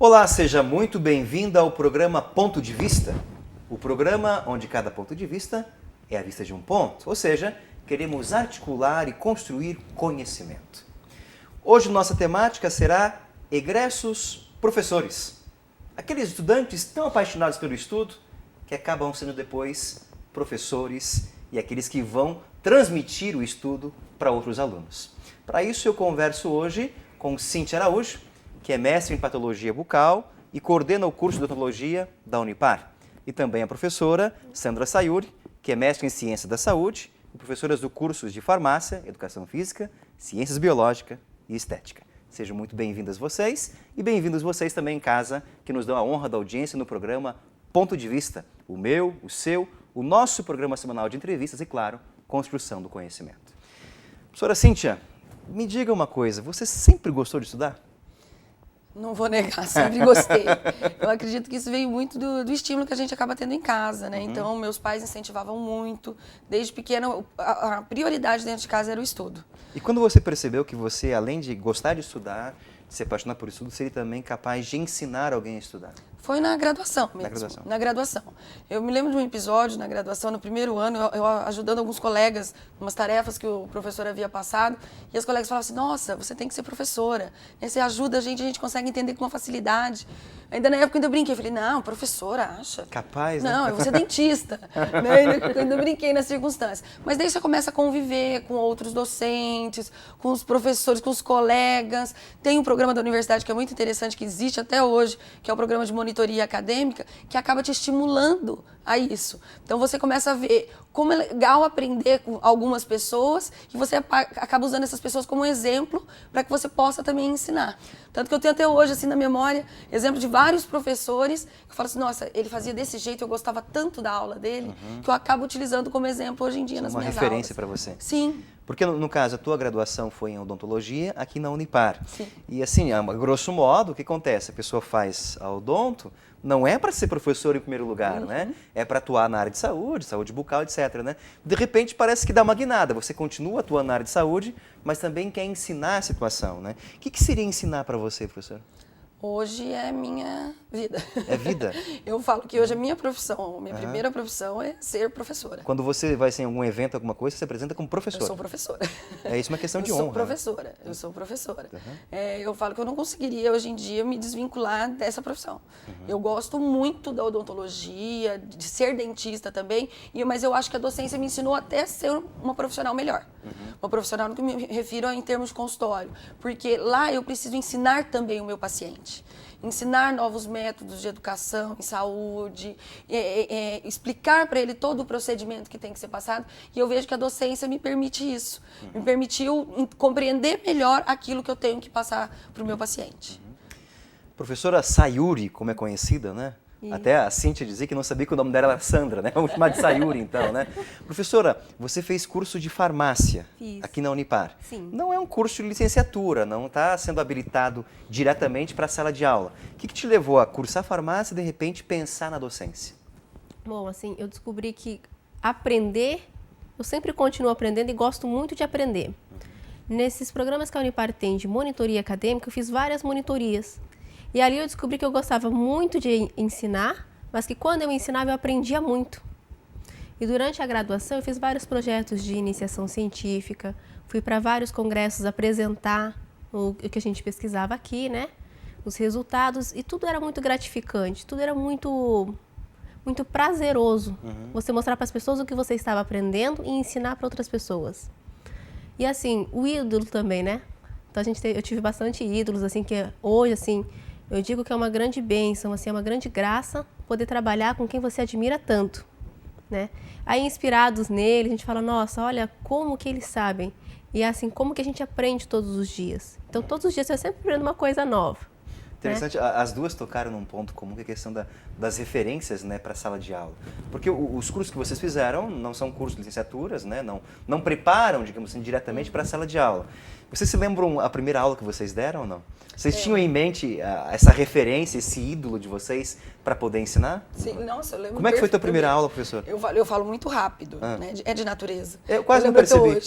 Olá, seja muito bem-vinda ao programa Ponto de Vista. O programa onde cada ponto de vista é a vista de um ponto, ou seja, queremos articular e construir conhecimento. Hoje nossa temática será egressos professores. Aqueles estudantes tão apaixonados pelo estudo que acabam sendo depois professores e aqueles que vão transmitir o estudo para outros alunos. Para isso eu converso hoje com Cíntia Araújo, que é mestre em patologia bucal e coordena o curso de odontologia da Unipar. E também a professora Sandra Sayuri, que é mestre em ciência da saúde e professora do cursos de farmácia, educação física, ciências biológicas e estética. Sejam muito bem-vindas vocês e bem-vindos vocês também em casa, que nos dão a honra da audiência no programa Ponto de Vista, o meu, o seu, o nosso programa semanal de entrevistas e, claro, construção do conhecimento. Professora Cíntia, me diga uma coisa, você sempre gostou de estudar? Não vou negar, sempre gostei. Eu acredito que isso veio muito do estímulo que a gente acaba tendo em casa, né? Então, meus pais incentivavam muito. Desde pequena, a prioridade dentro de casa era o estudo. E quando você percebeu que você, além de gostar de estudar, de se apaixonar por estudo, seria também capaz de ensinar alguém a estudar? Foi na graduação mesmo. Na graduação. Eu me lembro de um episódio na graduação, no primeiro ano, eu ajudando alguns colegas em umas tarefas que o professor havia passado, e as colegas falavam assim, nossa, você tem que ser professora, você ajuda a gente consegue entender com uma facilidade. Ainda na época eu brinquei, falei, não, professora, acha? Capaz, né? Não, eu vou ser dentista. Né? Eu ainda brinquei nas circunstâncias. Mas daí você começa a conviver com outros docentes, com os professores, com os colegas. Tem um programa da universidade que é muito interessante, que existe até hoje, que é o programa de monitoria acadêmica, que acaba te estimulando a isso. Então você começa a ver como é legal aprender com algumas pessoas e você acaba usando essas pessoas como exemplo para que você possa também ensinar. Tanto que eu tenho até hoje, assim, na memória, exemplo de vários professores que eu falo assim, nossa, ele fazia desse jeito, eu gostava tanto da aula dele, que eu acabo utilizando como exemplo hoje em dia nas minhas aulas. Uma referência para você. Sim. Porque, no caso, a tua graduação foi em odontologia aqui na Unipar. Sim. E assim, a grosso modo, o que acontece? A pessoa faz a odonto, não é para ser professor em primeiro lugar, né? É para atuar na área de saúde, saúde bucal, etc, né? De repente parece que dá uma guinada, você continua atuando na área de saúde, mas também quer ensinar a situação, né? O que seria ensinar para você, professor? Hoje é minha vida. É vida? Eu falo que hoje é minha profissão. Minha primeira profissão é ser professora. Quando você vai em algum evento, alguma coisa, você se apresenta como professora? Eu sou professora. É isso, uma questão de honra. Eu sou professora. Eu falo que eu não conseguiria hoje em dia me desvincular dessa profissão. Eu gosto muito da odontologia, de ser dentista também, mas eu acho que a docência me ensinou até a ser uma profissional melhor. Uma profissional no que me refiro em termos de consultório. Porque lá eu preciso ensinar também o meu paciente. Ensinar novos métodos de educação em saúde, explicar para ele todo o procedimento que tem que ser passado. E eu vejo que a docência me permite isso. Me permitiu compreender melhor aquilo que eu tenho que passar para o meu paciente. Professora Sayuri, como é conhecida, né? Isso. Até a Cíntia dizia que não sabia que o nome dela era Sandra, né? Vamos chamar de Sayuri, então, né? Professora, você fez curso de farmácia aqui na Unipar. Sim. Não é um curso de licenciatura, não está sendo habilitado diretamente para a sala de aula. O que te levou a cursar farmácia e, de repente, pensar na docência? Bom, assim, eu descobri que aprender, eu sempre continuo aprendendo e gosto muito de aprender. Nesses programas que a Unipar tem de monitoria acadêmica, eu fiz várias monitorias. E ali eu descobri que eu gostava muito de ensinar, mas que quando eu ensinava eu aprendia muito. E durante a graduação eu fiz vários projetos de iniciação científica, fui para vários congressos apresentar o que a gente pesquisava aqui, né? Os resultados, e tudo era muito gratificante, tudo era muito prazeroso. Você mostrar para as pessoas o que você estava aprendendo e ensinar para outras pessoas. E assim, o ídolo também, né? Então eu tive bastante ídolos, assim, que hoje, assim, eu digo que é uma grande bênção, assim, é uma grande graça poder trabalhar com quem você admira tanto, né? Aí, inspirados nele, a gente fala, nossa, olha como que eles sabem. E assim, como que a gente aprende todos os dias. Então, todos os dias eu sempre aprendo uma coisa nova. Interessante, né? As duas tocaram num ponto comum, que é a questão das referências, né, para a sala de aula. Porque os cursos que vocês fizeram não são cursos de licenciaturas, né, não preparam, digamos assim, diretamente para a sala de aula. Vocês se lembram a primeira aula que vocês deram ou não? Vocês tinham em mente essa referência, esse ídolo de vocês para poder ensinar? Sim, nossa, eu lembro. Como é que foi a tua primeira aula, professor? Eu falo muito rápido, né? É de natureza. Eu quase não percebi.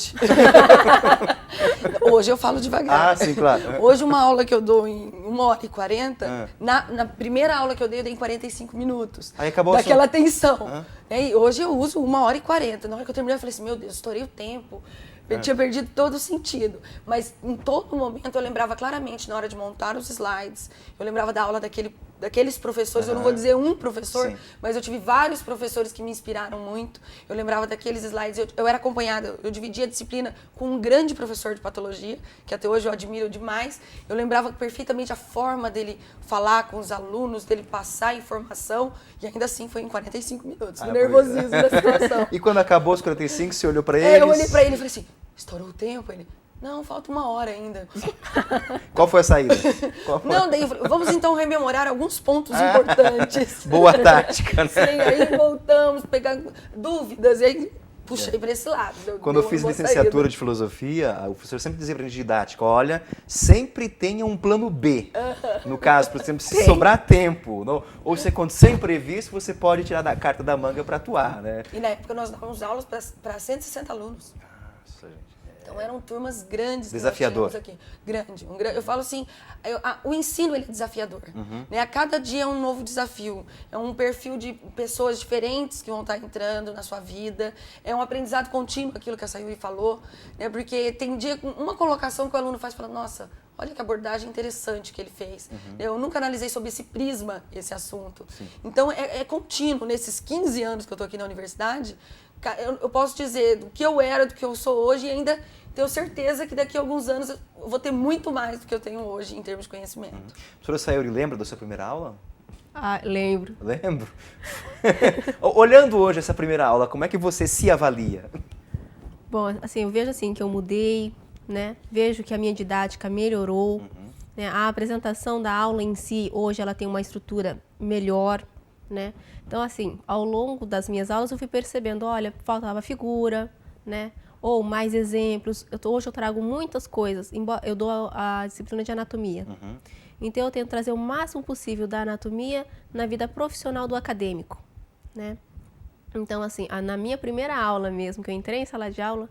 Hoje eu falo devagar. Ah, sim, claro. Hoje uma aula que eu dou em 1h40, na primeira aula que eu dei em 45 minutos. Aí acabou daquela tensão. E hoje eu uso 1h40. Na hora que eu terminei, eu falei assim, meu Deus, estourei o tempo. Eu tinha perdido todo o sentido. Mas em todo momento eu lembrava claramente, na hora de montar os slides, eu lembrava da aula daqueles professores. Eu não vou dizer um professor, Sim. mas eu tive vários professores que me inspiraram muito. Eu lembrava daqueles slides. Eu era acompanhada, eu dividia a disciplina com um grande professor de patologia, que até hoje eu admiro demais. Eu lembrava perfeitamente a forma dele falar com os alunos, dele passar a informação. E ainda assim foi em 45 minutos. O nervosismo da situação. E quando acabou os 45, você olhou para eles? Eu olhei para ele e falei assim, estourou o tempo? Ele, não, falta 1 hora ainda. Qual foi a saída? Não, daí eu falei, vamos então rememorar alguns pontos importantes. Boa tática, né? Sim, aí voltamos, pegar dúvidas, e aí puxei para esse lado. Quando eu fiz licenciatura de filosofia, o professor sempre dizia pra gente didática, olha, sempre tenha um plano B. No caso, por exemplo, se sobrar tempo, ou se acontecer imprevisto, você pode tirar da carta da manga para atuar, né? E na época nós dávamos aulas para 160 alunos. Nossa, gente. Então eram turmas grandes. Desafiador. Que nós tínhamos aqui. Grande. Eu falo assim, o ensino ele é desafiador. Né? A cada dia é um novo desafio. É um perfil de pessoas diferentes que vão estar entrando na sua vida. É um aprendizado contínuo, aquilo que a Sayuri falou. Né? Porque tem dia, uma colocação que o aluno faz, fala, nossa, olha que abordagem interessante que ele fez. Eu nunca analisei sob esse prisma esse assunto. Sim. Então é contínuo. Nesses 15 anos que eu estou aqui na universidade, eu posso dizer do que eu era, do que eu sou hoje, e ainda tenho certeza que daqui a alguns anos eu vou ter muito mais do que eu tenho hoje em termos de conhecimento. Professora Sayuri, lembra da sua primeira aula? Ah, lembro. Lembro. Olhando hoje essa primeira aula, como é que você se avalia? Bom, assim, eu vejo assim que eu mudei, né? Vejo que a minha didática melhorou, né? A apresentação da aula em si, hoje ela tem uma estrutura melhor, né? Então, assim, ao longo das minhas aulas eu fui percebendo, olha, faltava figura, né? Ou mais exemplos. Hoje eu trago muitas coisas, eu dou a disciplina de anatomia. Então, eu tento trazer o máximo possível da anatomia na vida profissional do acadêmico, né? Então, assim, na minha primeira aula mesmo, que eu entrei em sala de aula,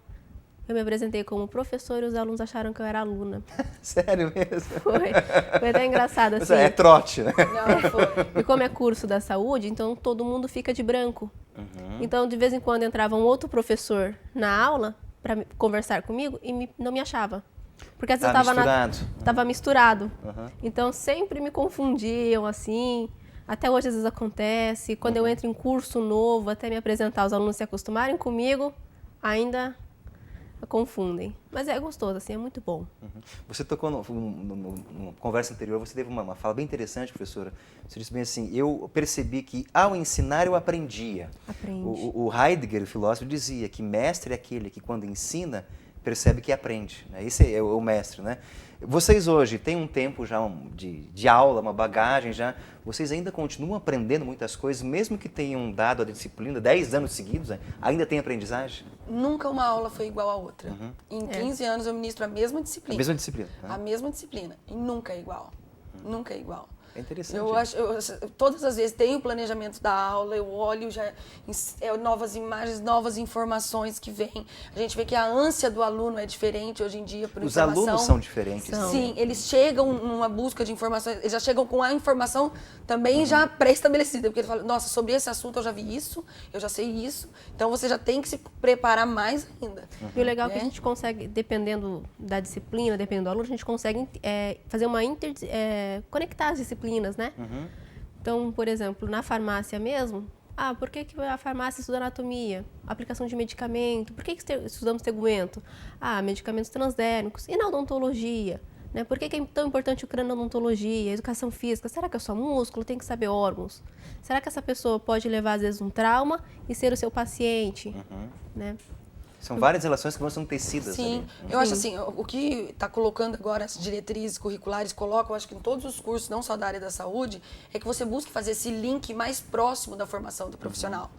eu me apresentei como professor e os alunos acharam que eu era aluna. Sério mesmo? Foi até engraçado, assim. É trote, né? Não, foi. E como é curso da saúde, então todo mundo fica de branco. Então, de vez em quando entrava um outro professor na aula para conversar comigo e não me achava. Porque às vezes estava misturado. Então, sempre me confundiam, assim. Até hoje, às vezes, acontece. Quando eu entro em curso novo, até me apresentar, os alunos se acostumarem comigo, ainda confundem. Mas é gostoso, assim, é muito bom. Você tocou numa conversa anterior, você teve uma fala bem interessante, professora. Você disse bem assim, eu percebi que ao ensinar eu aprendia. Aprende. O Heidegger, o filósofo, dizia que mestre é aquele que quando ensina, percebe que aprende. Né? Esse é o mestre, né? Vocês hoje têm um tempo já de aula, uma bagagem já, vocês ainda continuam aprendendo muitas coisas, mesmo que tenham dado a disciplina 10 anos seguidos, né? Ainda tem aprendizagem? Nunca uma aula foi igual à outra. Em 15 anos eu ministro a mesma disciplina. A mesma disciplina. Né? A mesma disciplina. E nunca é igual. Nunca é igual. É interessante. Todas as vezes tenho o planejamento da aula, eu olho novas imagens, novas informações que vêm. A gente vê que a ânsia do aluno é diferente hoje em dia por informação. Os alunos são diferentes. Sim, eles chegam numa busca de informações, eles já chegam com a informação também já pré-estabelecida, porque eles falam, nossa, sobre esse assunto eu já vi isso, eu já sei isso, então você já tem que se preparar mais ainda. E o legal é que a gente consegue, dependendo da disciplina, dependendo do aluno, a gente consegue fazer uma conectar as disciplinas, né? Então, por exemplo, na farmácia mesmo, por que a farmácia estuda anatomia? Aplicação de medicamento. Por que estudamos tegumento? Medicamentos transdérmicos. E na odontologia? Né? Por que é tão importante o crânio-odontologia, a educação física? Será que é só músculo? Tem que saber órgãos? Será que essa pessoa pode levar, às vezes, um trauma e ser o seu paciente? Né? São várias relações que vão sendo tecidas. Sim, ali. eu acho assim, o que está colocando agora as diretrizes curriculares, eu acho que em todos os cursos, não só da área da saúde, é que você busque fazer esse link mais próximo da formação do profissional.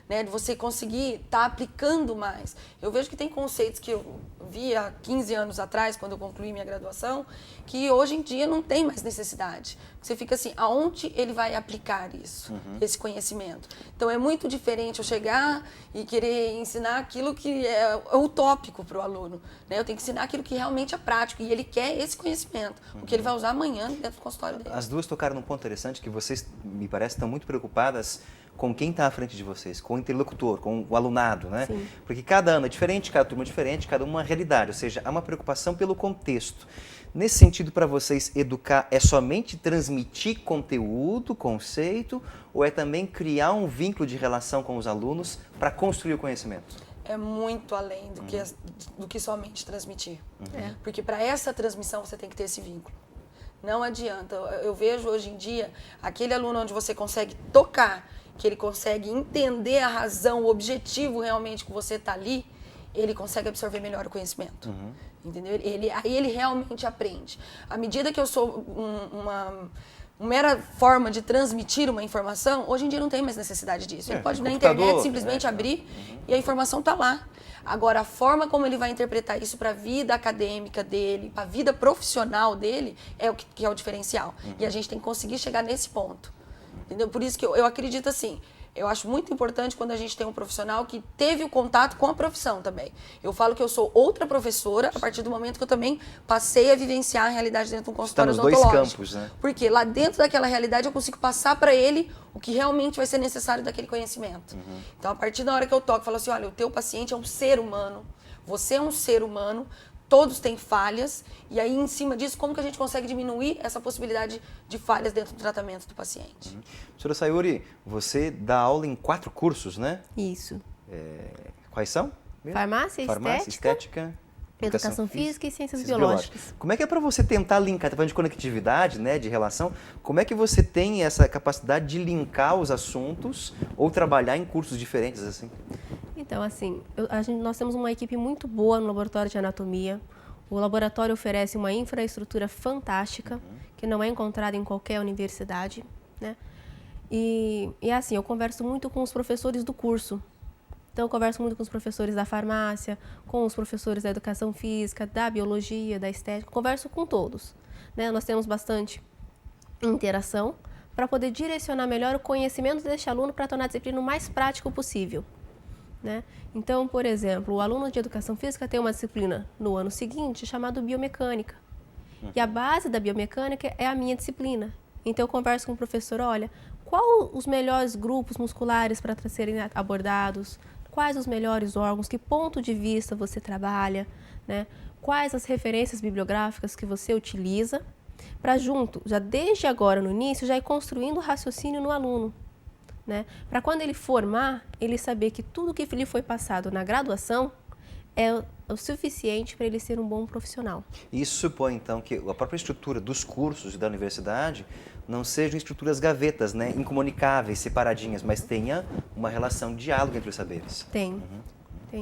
né? De você conseguir estar aplicando mais. Eu vejo que tem conceitos que eu vi há 15 anos atrás, quando eu concluí minha graduação, que hoje em dia não tem mais necessidade. Você fica assim, aonde ele vai aplicar isso, esse conhecimento? Então é muito diferente eu chegar e querer ensinar aquilo que é utópico para o aluno, né? Eu tenho que ensinar aquilo que realmente é prático e ele quer esse conhecimento, o que ele vai usar amanhã dentro do consultório dele. As duas tocaram num ponto interessante, que vocês, me parece, estão muito preocupadas com quem está à frente de vocês, com o interlocutor, com o alunado, né? Sim. Porque cada ano é diferente, cada turma é diferente, cada uma é uma realidade, ou seja, há uma preocupação pelo contexto. Nesse sentido, para vocês, educar é somente transmitir conteúdo, conceito, ou é também criar um vínculo de relação com os alunos para construir o conhecimento? É muito além do que somente transmitir. É. Porque para essa transmissão você tem que ter esse vínculo. Não adianta. Eu vejo hoje em dia aquele aluno onde você consegue tocar, que ele consegue entender a razão, o objetivo realmente que você está ali, ele consegue absorver melhor o conhecimento. Entendeu? Aí ele realmente aprende. À medida que eu sou uma mera forma de transmitir uma informação, hoje em dia não tem mais necessidade disso. Ele pode na internet simplesmente abrir e a informação está lá. Agora, a forma como ele vai interpretar isso para a vida acadêmica dele, para a vida profissional dele, é o que é o diferencial. E a gente tem que conseguir chegar nesse ponto. Entendeu? Por isso que eu acredito assim, eu acho muito importante quando a gente tem um profissional que teve o contato com a profissão também. Eu falo que eu sou outra professora a partir do momento que eu também passei a vivenciar a realidade dentro de um consultório odontológico. Está nos dois campos, né? Porque lá dentro daquela realidade eu consigo passar para ele o que realmente vai ser necessário daquele conhecimento. Então, a partir da hora que eu toco, eu falo assim, olha, o teu paciente é um ser humano, você é um ser humano, todos têm falhas, e aí, em cima disso, como que a gente consegue diminuir essa possibilidade de falhas dentro do tratamento do paciente? Professora Sayuri, você dá aula em 4 cursos, né? Isso. Quais são? Farmácia, estética, educação física e ciências biológicas. Como é que é para você tentar linkar, tá falando de conectividade, né, de relação, como é que você tem essa capacidade de linkar os assuntos ou trabalhar em cursos diferentes assim? Então, assim, nós temos uma equipe muito boa no laboratório de anatomia. O laboratório oferece uma infraestrutura fantástica, que não é encontrada em qualquer universidade, né? E assim, eu converso muito com os professores do curso. Então, eu converso muito com os professores da farmácia, com os professores da educação física, da biologia, da estética. Converso com todos, né? Nós temos bastante interação para poder direcionar melhor o conhecimento deste aluno para tornar a disciplina o mais prático possível, né? Então, por exemplo, o aluno de educação física tem uma disciplina no ano seguinte chamada biomecânica. E a base da biomecânica é a minha disciplina. Então, eu converso com o professor, olha, quais os melhores grupos musculares para serem abordados, quais os melhores órgãos, que ponto de vista você trabalha, né? Quais as referências bibliográficas que você utiliza, para junto, já desde agora no início, já ir construindo o raciocínio no aluno, né? Para quando ele formar, ele saber que tudo que lhe foi passado na graduação é o suficiente para ele ser um bom profissional. Isso supõe, então, que a própria estrutura dos cursos da universidade não sejam estruturas gavetas, né, incomunicáveis, separadinhas, mas tenha uma relação de diálogo entre os saberes. Tem.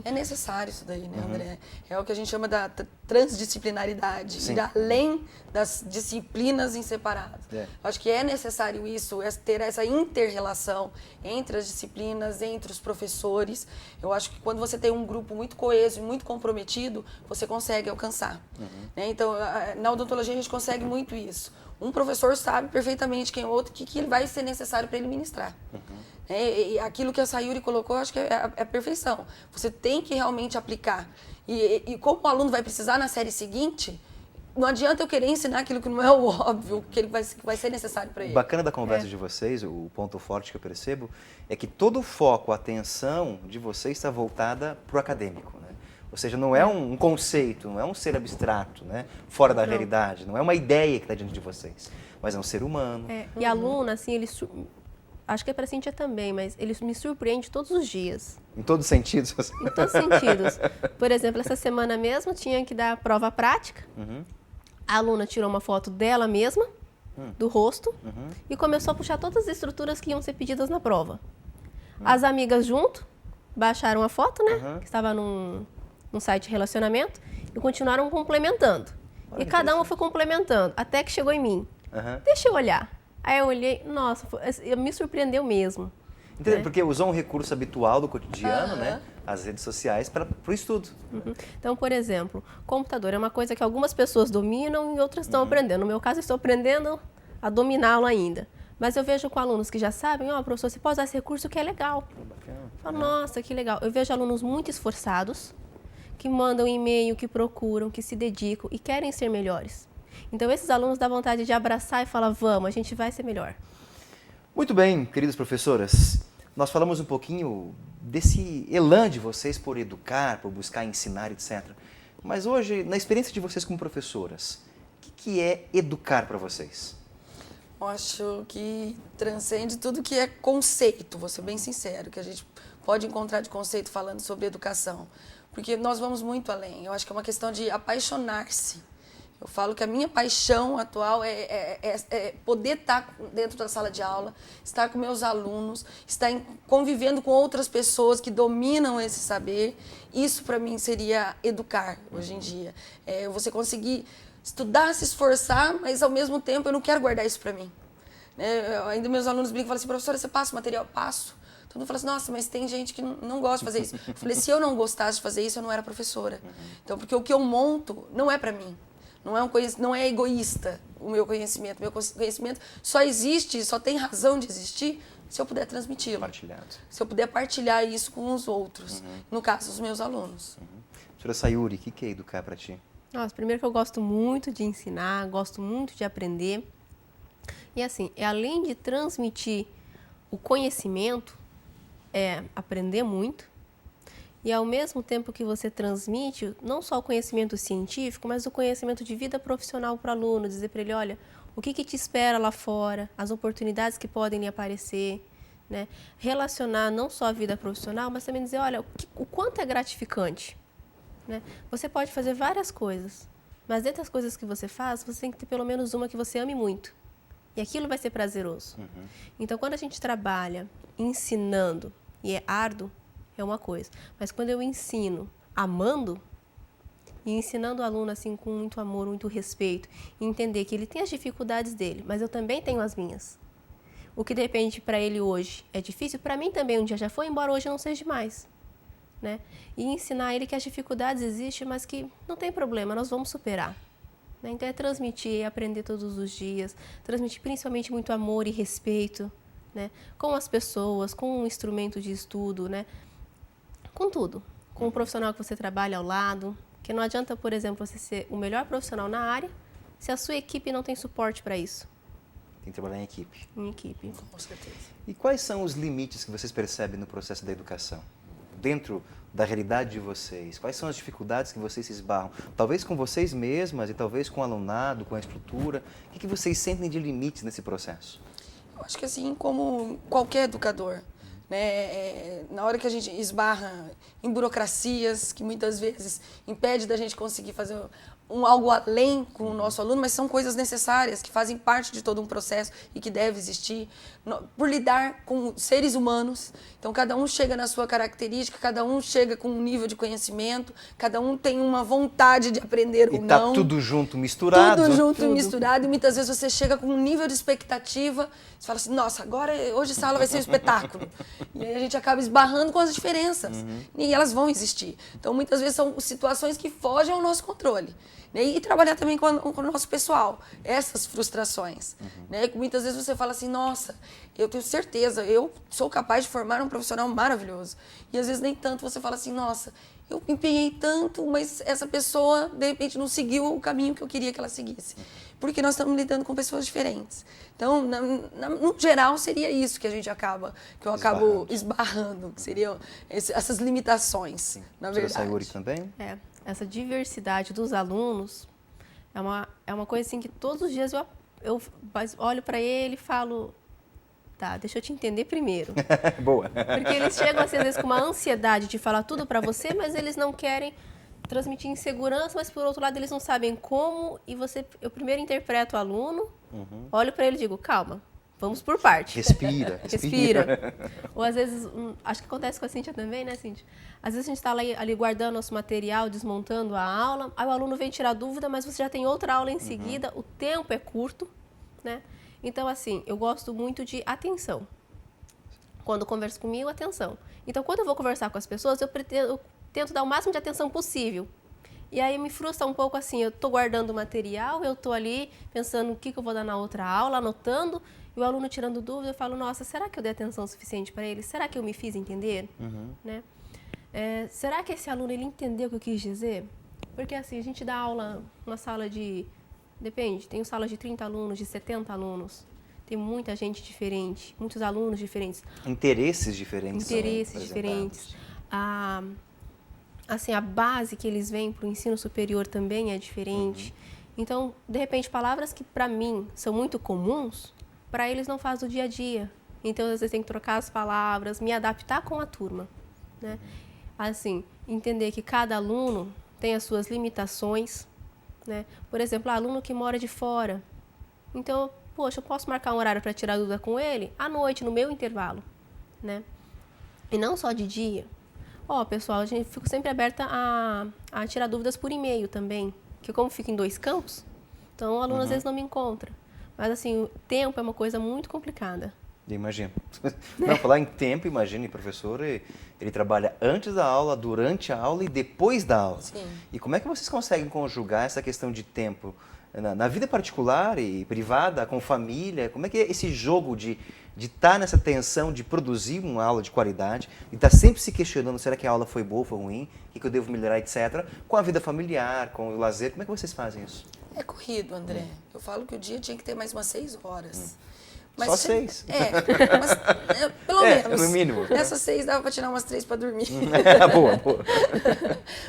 É necessário isso daí, né, André? É o que a gente chama da transdisciplinaridade, Sim. ir além das disciplinas em separado. Acho que é necessário isso, ter essa inter-relação entre as disciplinas, entre os professores. Eu acho que quando você tem um grupo muito coeso e muito comprometido, você consegue alcançar. Né? Então, na odontologia a gente consegue muito isso. Um professor sabe perfeitamente quem é o outro, o que vai ser necessário para ele ministrar. E aquilo que a Sayuri colocou, acho que é a perfeição. Você tem que realmente aplicar. E como o aluno vai precisar na série seguinte, não adianta eu querer ensinar aquilo que não é o óbvio, que ele vai ser necessário para ele. O bacana da conversa de vocês, o ponto forte que eu percebo, é que todo o foco, a atenção de vocês está voltada para o acadêmico, né? Ou seja, não é um conceito, não é um ser abstrato, né, fora da realidade, não é uma ideia que está diante de vocês, mas é um ser humano. E aluno, assim, ele... Acho que é para a Cíntia também, mas ele me surpreende todos os dias. Em todos os sentidos? Em todos os sentidos. Por exemplo, essa semana mesmo tinha que dar prova prática. A aluna tirou uma foto dela mesma, do rosto, e começou a puxar todas as estruturas que iam ser pedidas na prova. As amigas junto, baixaram a foto, né, que estava num site de relacionamento, e continuaram complementando. Olha, e cada uma foi complementando, até que chegou em mim. Uhum. Deixa eu olhar. Aí eu olhei, nossa, me surpreendeu mesmo. Entendeu? Porque usou um recurso habitual do cotidiano, né? As redes sociais, para o estudo. Então, por exemplo, computador é uma coisa que algumas pessoas dominam e outras estão aprendendo. No meu caso, eu estou aprendendo a dominá-lo ainda. Mas eu vejo com alunos que já sabem, professor, você pode usar esse recurso que é legal. Bacana. Eu falo, nossa, que legal. Eu vejo alunos muito esforçados, que mandam e-mail, que procuram, que se dedicam e querem ser melhores. Então, esses alunos dá vontade de abraçar e falar, vamos, a gente vai ser melhor. Muito bem, queridas professoras. Nós falamos um pouquinho desse elan de vocês por educar, por buscar ensinar, etc. Mas hoje, na experiência de vocês como professoras, o que é educar para vocês? Eu acho que transcende tudo que é conceito, vou ser bem sincero, que a gente pode encontrar de conceito falando sobre educação. Porque nós vamos muito além. Eu acho que é uma questão de apaixonar-se. Eu falo que a minha paixão atual é poder estar dentro da sala de aula, estar com meus alunos, estar convivendo com outras pessoas que dominam esse saber. Isso, para mim, seria educar hoje em dia. Você conseguir estudar, se esforçar, mas, ao mesmo tempo, eu não quero guardar isso para mim. Ainda meus alunos brincam e falam assim, professora, você passa o material? Passo. Todo mundo fala assim, nossa, mas tem gente que não gosta de fazer isso. Eu falei, se eu não gostasse de fazer isso, eu não era professora. Então, porque o que eu monto não é para mim. Não é egoísta o meu conhecimento. Meu conhecimento só existe, só tem razão de existir se eu puder transmiti-lo. Partilhado. Se eu puder partilhar isso com os outros. No caso, os meus alunos. Professora Sayuri, o que é educar para ti? Nossa, primeiro que eu gosto muito de ensinar, gosto muito de aprender. E assim, além de transmitir o conhecimento, é aprender muito. E ao mesmo tempo que você transmite, não só o conhecimento científico, mas o conhecimento de vida profissional para o aluno, dizer para ele, olha, o que te espera lá fora, as oportunidades que podem lhe aparecer, né? Relacionar não só a vida profissional, mas também dizer, olha, o quanto é gratificante. Né? Você pode fazer várias coisas, mas dentre as coisas que você faz, você tem que ter pelo menos uma que você ame muito. E aquilo vai ser prazeroso. Então, quando a gente trabalha ensinando e é árduo, é uma coisa. Mas quando eu ensino amando e ensinando o aluno assim com muito amor, muito respeito, e entender que ele tem as dificuldades dele, mas eu também tenho as minhas. O que de repente para ele hoje é difícil, para mim também um dia já foi, embora hoje não seja demais. Né? E ensinar ele que as dificuldades existem, mas que não tem problema, nós vamos superar. Né? Então é transmitir, aprender todos os dias, transmitir principalmente muito amor e respeito, né? Com as pessoas, com o instrumento de estudo, né? Com tudo, com o profissional que você trabalha ao lado, que não adianta, por exemplo, você ser o melhor profissional na área se a sua equipe não tem suporte para isso. Tem que trabalhar em equipe. Em equipe. Com certeza. E quais são os limites que vocês percebem no processo da educação? Dentro da realidade de vocês, quais são as dificuldades que vocês se esbarram? Talvez com vocês mesmas e talvez com o alunado, com a estrutura. O que vocês sentem de limites nesse processo? Eu acho que assim, como qualquer educador, né, na hora que a gente esbarra em burocracias, que muitas vezes impede da gente conseguir fazer algo além com o nosso aluno, mas são coisas necessárias, que fazem parte de todo um processo e que deve existir, por lidar com seres humanos. Então, cada um chega na sua característica, cada um chega com um nível de conhecimento, cada um tem uma vontade de aprender ou não. E tá tudo junto, misturado. Tudo junto, misturado, e muitas vezes você chega com um nível de expectativa, você fala assim, nossa, hoje essa aula vai ser um espetáculo. E aí a gente acaba esbarrando com as diferenças, e elas vão existir. Então, muitas vezes são situações que fogem ao nosso controle. E trabalhar também com o nosso pessoal, essas frustrações. Né? Muitas vezes você fala assim, nossa, eu tenho certeza, eu sou capaz de formar um profissional maravilhoso. E às vezes nem tanto, você fala assim, nossa, eu me empenhei tanto, mas essa pessoa, de repente, não seguiu o caminho que eu queria que ela seguisse. Porque nós estamos lidando com pessoas diferentes. Então, no geral, seria isso que eu acabo esbarrando, que seriam essas limitações, Sim. na verdade. Sayuri também? Essa diversidade dos alunos é uma coisa assim que todos os dias eu olho para ele e falo, tá, deixa eu te entender primeiro. Boa. Porque eles chegam assim, às vezes com uma ansiedade de falar tudo para você, mas eles não querem transmitir insegurança, mas por outro lado eles não sabem como, e eu primeiro interpreto o aluno, olho para ele e digo, calma, vamos por parte. Respira. Ou às vezes, acho que acontece com a Cíntia também, né, Cíntia? Às vezes a gente está ali guardando nosso material, desmontando a aula, aí o aluno vem tirar dúvida, mas você já tem outra aula em seguida, o tempo é curto, né? Então, assim, eu gosto muito de atenção. Quando converso comigo, atenção. Então, quando eu vou conversar com as pessoas, eu tento dar o máximo de atenção possível. E aí me frustra um pouco assim, eu estou guardando o material, eu estou ali pensando o que eu vou dar na outra aula, anotando, e o aluno tirando dúvida, eu falo, nossa, será que eu dei atenção suficiente para ele? Será que eu me fiz entender? Né? Será que esse aluno ele entendeu o que eu quis dizer? Porque assim, a gente dá aula numa sala de, depende, tem salas de 30 alunos, de 70 alunos. Tem muita gente diferente, muitos alunos diferentes. Interesses diferentes. Interesses diferentes. Assim, a base que eles vêm para o ensino superior também é diferente. Então, de repente, palavras que para mim são muito comuns, para eles não faz o dia a dia. Então, às vezes tem que trocar as palavras, me adaptar com a turma, né? Assim, entender que cada aluno tem as suas limitações, né? Por exemplo, aluno que mora de fora. Então, poxa, eu posso marcar um horário para tirar dúvida com ele à noite, no meu intervalo, né? E não só de dia. Pessoal, a gente fica sempre aberta a tirar dúvidas por e-mail também, que como fica em 2 campos, então o aluno às vezes não me encontra. Mas assim, o tempo é uma coisa muito complicada. Imagino. Não, falar em tempo, imagine, professor, ele trabalha antes da aula, durante a aula e depois da aula. Sim. E como é que vocês conseguem conjugar essa questão de tempo na vida particular e privada, com família? Como é que é esse jogo de estar nessa tensão de produzir uma aula de qualidade e estar sempre se questionando, será que a aula foi boa, foi ruim, o que eu devo melhorar, etc., com a vida familiar, com o lazer? Como é que vocês fazem isso? É corrido, André. Eu falo que o dia tinha que ter mais umas 6 horas. Só 6? Pelo menos. No mínimo. Nessas 6 dava para tirar umas 3 para dormir. Boa.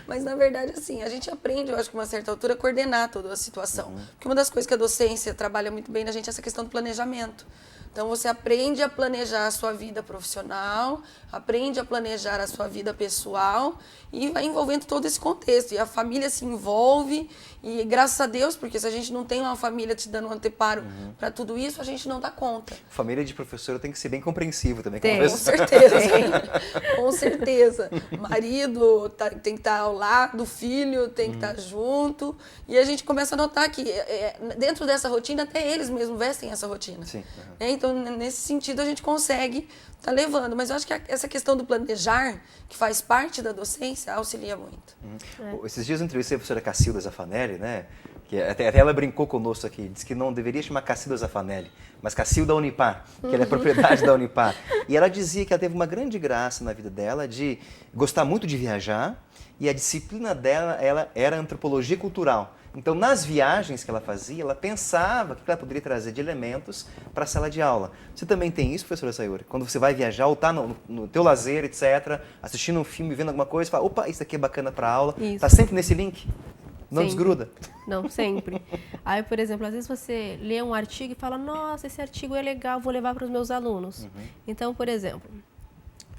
Mas, na verdade, assim, a gente aprende, eu acho que a uma certa altura, a coordenar toda a situação. Porque uma das coisas que a docência trabalha muito bem na gente é essa questão do planejamento. Então, você aprende a planejar a sua vida profissional, aprende a planejar a sua vida pessoal e vai envolvendo todo esse contexto. E a família se envolve e, graças a Deus, porque se a gente não tem uma família te dando um anteparo para tudo isso, a gente não dá conta. Família de professor tem que ser bem compreensivo também. Com certeza. Com certeza. Marido tem que estar ao lado do filho, tem que estar junto. E a gente começa a notar que dentro dessa rotina, até eles mesmos vestem essa rotina. Sim. Então, nesse sentido, a gente consegue estar levando. Mas eu acho que essa questão do planejar, que faz parte da docência, auxilia muito. Esses dias eu entrevistei a professora Cacilda Zaffanelli, né? Que até ela brincou conosco aqui, disse que não deveria chamar Cacilda Zaffanelli, mas Cacilda Unipar, que ela é propriedade da Unipar. E ela dizia que ela teve uma grande graça na vida dela de gostar muito de viajar, e a disciplina dela era antropologia cultural. Então, nas viagens que ela fazia, ela pensava o que ela poderia trazer de elementos para a sala de aula. Você também tem isso, professora Sayuri? Quando você vai viajar ou está no teu lazer, etc., assistindo um filme, vendo alguma coisa, fala, opa, isso aqui é bacana para a aula. Está sempre nesse link? Não Sempre. desgruda? Não, sempre. Aí, por exemplo, às vezes você lê um artigo e fala, nossa, esse artigo é legal, vou levar para os meus alunos. Então, por exemplo,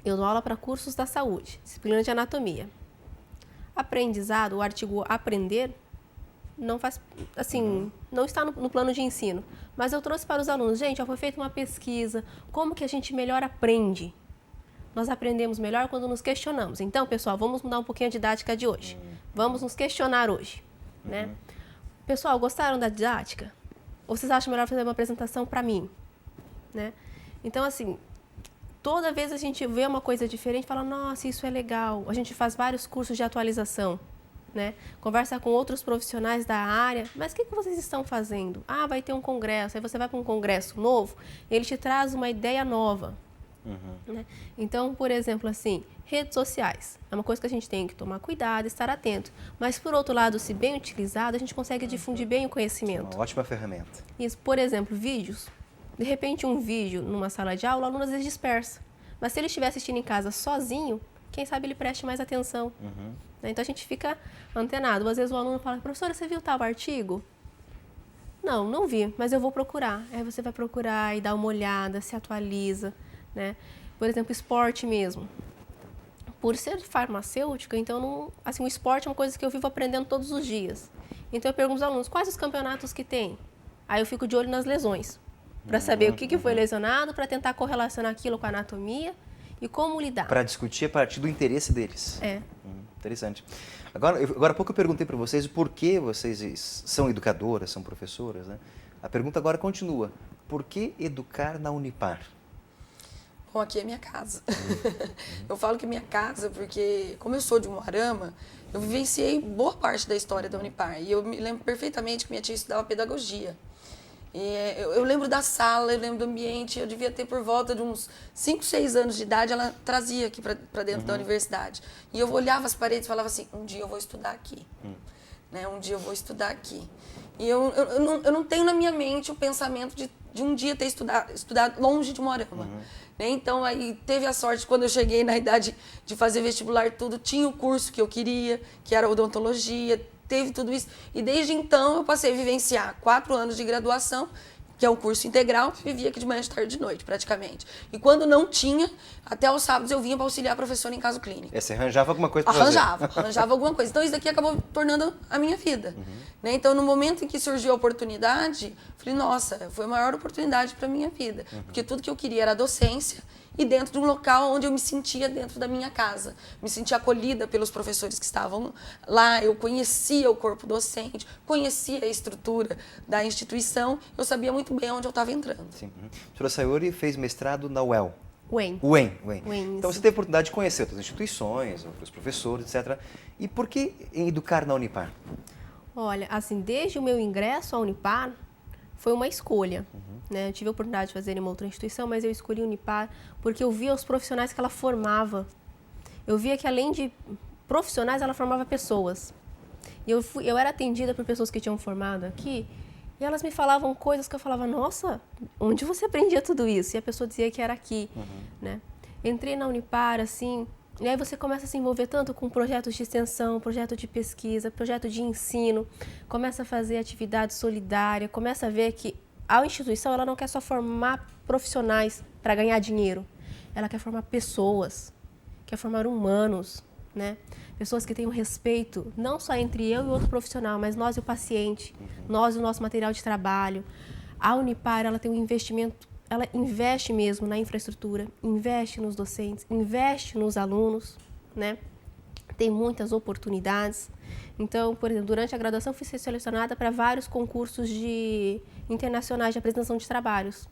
eu dou aula para cursos da saúde, disciplina de anatomia. Aprendizado, o artigo aprender, não faz, assim, não está no plano de ensino. Mas eu trouxe para os alunos, gente, já foi feita uma pesquisa, como que a gente melhor aprende? Nós aprendemos melhor quando nos questionamos. Então, pessoal, vamos mudar um pouquinho a didática de hoje. Vamos nos questionar hoje, né? Pessoal, gostaram da didática? Ou vocês acham melhor fazer uma apresentação para mim, né? Então, assim, toda vez a gente vê uma coisa diferente, fala, nossa, isso é legal. A gente faz vários cursos de atualização, né? Conversa com outros profissionais da área, mas o que vocês estão fazendo? Ah, vai ter um congresso, aí você vai para um congresso novo, ele te traz uma ideia nova. Né? Então, por exemplo, assim, redes sociais é uma coisa que a gente tem que tomar cuidado, estar atento. Mas, por outro lado, se bem utilizado, a gente consegue difundir bem o conhecimento. Uma ótima ferramenta. Isso, por exemplo, vídeos. De repente, um vídeo numa sala de aula, o aluno às vezes dispersa. Mas se ele estiver assistindo em casa sozinho, quem sabe ele preste mais atenção. Né? Então, a gente fica antenado. Às vezes o aluno fala, professora, você viu tal artigo? Não vi, mas eu vou procurar. Aí você vai procurar e dá uma olhada, se atualiza. Né? Por exemplo, esporte mesmo. Por ser farmacêutica, então, assim, o esporte é uma coisa que eu vivo aprendendo todos os dias. Então, eu pergunto aos alunos, quais os campeonatos que tem? Aí eu fico de olho nas lesões, para saber o que foi lesionado, para tentar correlacionar aquilo com a anatomia e como lidar. Para discutir a partir do interesse deles. Interessante. Agora há pouco eu perguntei para vocês o porquê vocês são educadoras, são professoras, né? A pergunta agora continua. Por que educar na Unipar? Bom, aqui é minha casa. Eu falo que é minha casa porque, como eu sou de Umuarama, eu vivenciei boa parte da história da Unipar. E eu me lembro perfeitamente que minha tia estudava pedagogia. E eu lembro da sala, eu lembro do ambiente, eu devia ter por volta de uns 5, 6 anos de idade, ela trazia aqui para dentro da universidade. E eu olhava as paredes e falava assim, um dia eu vou estudar aqui. Né? Um dia eu vou estudar aqui. E eu não tenho na minha mente o pensamento de um dia ter estudado longe de Umuarama. Né? Então, aí teve a sorte, quando eu cheguei na idade de fazer vestibular tudo, tinha o curso que eu queria, que era odontologia, teve tudo isso. E desde então eu passei a vivenciar 4 anos de graduação, que é um curso integral, vivia aqui de manhã, de tarde e de noite, praticamente. E quando não tinha, até aos sábados eu vinha para auxiliar a professora em caso clínico. Você arranjava alguma coisa para fazer? Arranjava alguma coisa. Então isso daqui acabou tornando a minha vida. Né? Então no momento em que surgiu a oportunidade, falei, nossa, foi a maior oportunidade para a minha vida. Porque tudo que eu queria era a docência, e dentro de um local onde eu me sentia dentro da minha casa. Me sentia acolhida pelos professores que estavam lá, eu conhecia o corpo docente, conhecia a estrutura da instituição, eu sabia muito bem onde eu estava entrando. Sim. A professora Sayuri fez mestrado na UEL. UEM. Então você teve a oportunidade de conhecer outras instituições, outros professores, etc. E por que em educar na Unipar? Olha, assim, desde o meu ingresso à Unipar, foi uma escolha. Né? Eu tive a oportunidade de fazer em uma outra instituição, mas eu escolhi a Unipar porque eu via os profissionais que ela formava. Eu via que, além de profissionais, ela formava pessoas. E eu era atendida por pessoas que tinham formado aqui, e elas me falavam coisas que eu falava, nossa, onde você aprendia tudo isso? E a pessoa dizia que era aqui. Né? Entrei na Unipar, assim, e aí você começa a se envolver tanto com projetos de extensão, projeto de pesquisa, projeto de ensino, começa a fazer atividade solidária, começa a ver que a instituição ela não quer só formar profissionais para ganhar dinheiro, ela quer formar pessoas, quer formar humanos, né? Pessoas que tenham respeito, não só entre eu e outro profissional, mas nós e o paciente, nós e o nosso material de trabalho. A Unipar ela tem um investimento, ela investe mesmo na infraestrutura, investe nos docentes, investe nos alunos, né? Tem muitas oportunidades. Então, por exemplo, durante a graduação fui selecionada para vários concursos internacionais de apresentação de trabalhos.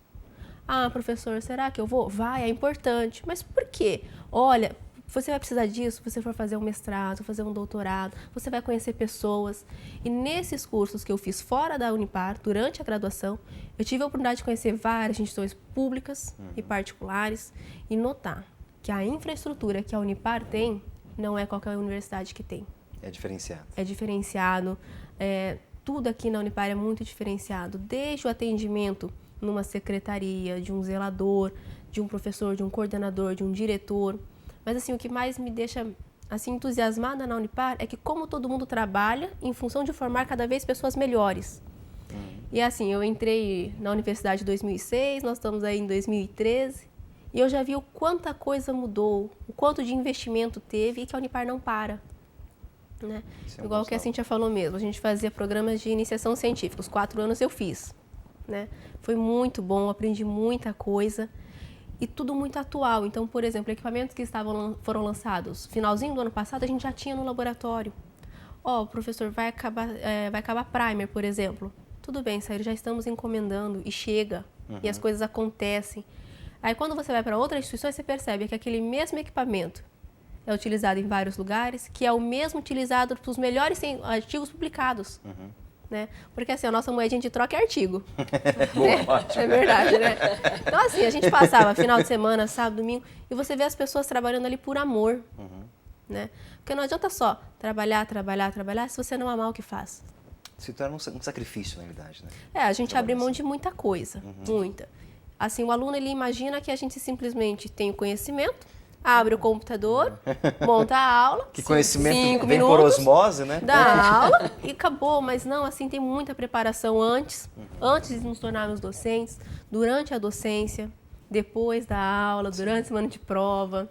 Ah, professor, será que eu vou? Vai, é importante. Mas por quê? Olha, você vai precisar disso se você for fazer um mestrado, fazer um doutorado, você vai conhecer pessoas. E nesses cursos que eu fiz fora da Unipar, durante a graduação, eu tive a oportunidade de conhecer várias instituições públicas e particulares e notar que a infraestrutura que a Unipar tem não é qualquer universidade que tem. É diferenciado. É diferenciado. Tudo aqui na Unipar é muito diferenciado. Desde o atendimento numa secretaria, de um zelador, de um professor, de um coordenador, de um diretor. Mas assim, o que mais me deixa assim, entusiasmada na Unipar é que como todo mundo trabalha em função de formar cada vez pessoas melhores. E assim, eu entrei na universidade em 2006, nós estamos aí em 2013. E eu já vi o quanta coisa mudou, o quanto de investimento teve e que a Unipar não para. Né? Igual que a Cíntia falou mesmo, a gente fazia programas de iniciação científica, os 4 anos eu fiz. Né? Foi muito bom, aprendi muita coisa e tudo muito atual. Então, por exemplo, equipamentos que foram lançados finalzinho do ano passado, a gente já tinha no laboratório. Ó, professor, vai acabar primer, por exemplo. Tudo bem, Saíra, já estamos encomendando e chega, e as coisas acontecem. Aí quando você vai para outras instituições, você percebe que aquele mesmo equipamento é utilizado em vários lugares, que é o mesmo utilizado para os melhores artigos publicados. Né? Porque assim, a nossa moedinha de troca é artigo. Boa, ótimo. É verdade, né? Então assim, a gente passava final de semana, sábado, domingo, e você vê as pessoas trabalhando ali por amor. Né? Porque não adianta só trabalhar, se você não amar o que faz. Se torna um sacrifício, na realidade, né? A gente abre mão de muita coisa, muita. Assim, o aluno, ele imagina que a gente simplesmente tem o conhecimento, abre o computador, monta a aula. Que conhecimento 5 vem minutos, por osmose, né? dá aula e acabou. Mas não, assim, tem muita preparação antes de nos tornarmos docentes, durante a docência, depois da aula, durante a semana de prova.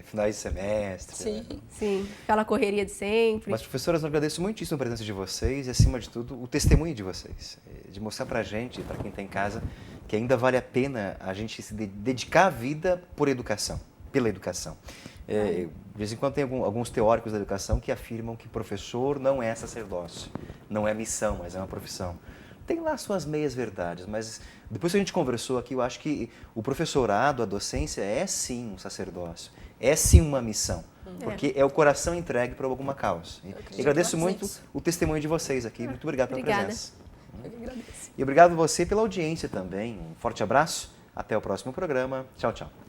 Finais de semestre. Sim. Né? Sim, aquela correria de sempre. Mas, professoras, eu agradeço muitíssimo a presença de vocês e, acima de tudo, o testemunho de vocês. De mostrar pra gente, para quem está em casa, que ainda vale a pena a gente se dedicar a vida por educação, pela educação. De vez em quando tem alguns teóricos da educação que afirmam que professor não é sacerdócio, não é missão, mas é uma profissão. tem lá suas meias verdades, mas depois que a gente conversou aqui, eu acho que o professorado, a docência é sim um sacerdócio, é sim uma missão, porque é o coração entregue para alguma causa. E agradeço muito o testemunho de vocês aqui, muito obrigado pela presença. Eu que agradeço. E obrigado você pela audiência também, um forte abraço, até o próximo programa, tchau, tchau.